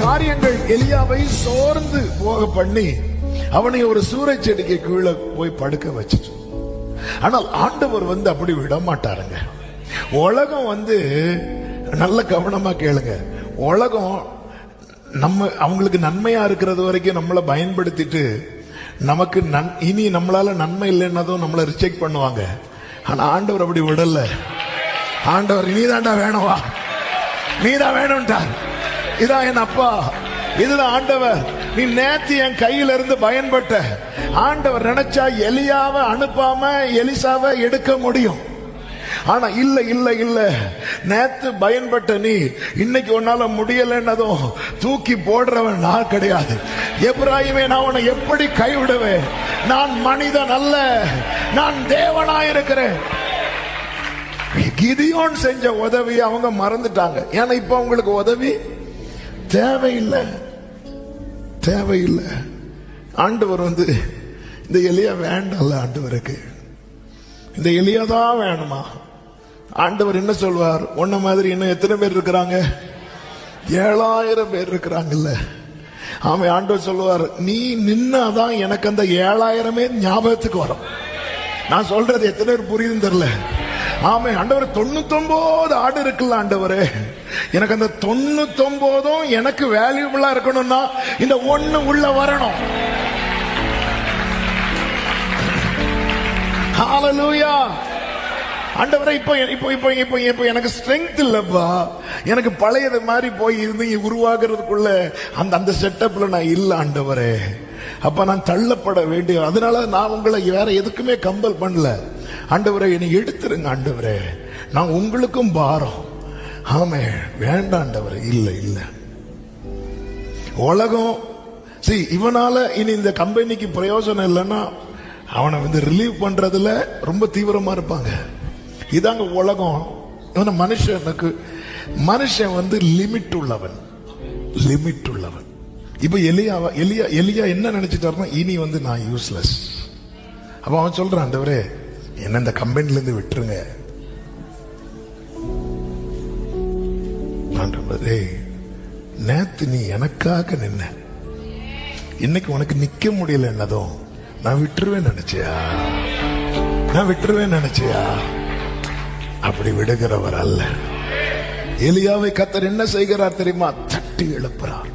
காரியங்கள் எலியாவை சோர்ந்து போக பண்ணி அவனை ஒரு சூறை செடிக்கு கீழே போய் படுக்க வச்சிட்டு, ஆனால் ஆண்டவர் அப்படி விட மாட்டாருங்க. உலகம் நல்ல கவனமா கேளுங்க. உலகம் அவங்களுக்கு நன்மையா இருக்கிறது வரைக்கும் நம்மளை பயன்படுத்திட்டு நமக்கு இனி நம்மளால நன்மை இல்லைன்னதும் நம்மளை ரிஜெக்ட் பண்ணுவாங்க. ஆனா ஆண்டவர் அப்படி விடல. ஆண்டவர் நீதாண்டா வேணவா, நீதான் வேணும்ட்டார். இதான் என் அப்பா, இதுதான் ஆண்டவர். நீ நேத்து என் கையில இருந்து பயன்பட்ட. ஆண்டவர் நினைச்சா எலியாவை அனுப்பாம எலிசாவை எடுக்க முடியும். ஆனா இல்ல இல்ல இல்ல, நேத்து பயன்பட்ட நீ இன்னைக்கு உன்னால முடியலன்னதும் தூக்கி போடுறவன் நான் கிடையாது. எப்ராயிமே, நான் உன்னை எப்படி கைவிடுவேன்? நான் மனிதன் அல்ல, நான் தேவனாயிருக்கிறேன். கிதியோன் செஞ்ச உதவி அவங்க மறந்துட்டாங்க. ஏன்னா இப்ப அவங்களுக்கு உதவி தேவையில்லை, தேவையில்லை. ஆண்டவர் இந்த எலியா வேண்டாம்ல, ஆண்டவருக்கு இந்த எலியா தான் வேணுமா? ஆண்டவர் என்ன சொல்வார்? உன்ன மாதிரி இன்னும் எத்தனை பேர் இருக்கிறாங்க? 7000 பேர் இருக்கிறாங்கல்ல. ஆமா, ஆண்டவர் சொல்லுவார், நீ நின்னாதான் எனக்கு அந்த 7000மே ஞாபகத்துக்கு வரும். நான் சொல்றது எத்தனை பேர் புரியுதுன்னு தெரியல. ஆமா, ஆண்டவர் 99 ஆடு இருக்குல்ல, ஆண்டவரே எனக்கு அந்த 99ம் எனக்கு வேல்யூபிளா இருக்கணும்னா இந்த ஒண்ணு உள்ள வரணும். ஹalleluya. ஆண்டவரே, இப்போ எனக்கு ஸ்ட்ரெங்த் இல்லப்பா, எனக்கு பழையது மாதிரி போய் இருந்து உருவாக்குறதுக்குள்ள அந்த செட்டப்ல நான் இல்ல ஆண்டவரே. அப்ப நான் தள்ளப்பட வேண்டிய, அதனால நான் உங்களை வேற எதுக்குமே கம்பல் பண்ணல. ஆண்டவரே, என்னை எடுத்துருங்க ஆண்டவரே, நான் உங்களுக்கும் பாரம். ஆமே, வேண்டாம் ஆண்டவரே. இல்ல இல்ல, உலகம் இவனால இனி இந்த கம்பெனிக்கு பிரயோஜனம் இல்லைன்னா அவனை ரிலீவ் பண்றதுல ரொம்ப தீவிரமா இருப்பாங்க. இதாங்க உலகம். மனுஷன் லிமிட் உள்ளவன், லிமிட் உள்ளவன். இப்ப எலியா என்ன நினைச்சிட்டாருன்னா, இனி நான் யூஸ்லெஸ். அப்ப அவன் சொல்றான், ஆண்டவரே என்ன இந்த கம்பெனில இருந்து விட்டுருங்க. ஆண்டவரே, நேத்து நீ எனக்காக நின்ன, இன்னைக்கு உனக்கு நிக்க முடியல என்னதும் நான் விட்டுருவேன் நினைச்சியா? நான் விட்டுருவேன் நினைச்சியா? அப்படி விடுகிறவர் அல்ல. எலியாவை கர்த்தர் என்ன செய்கிறார் தெரியுமா? தட்டி எழுப்புறார்.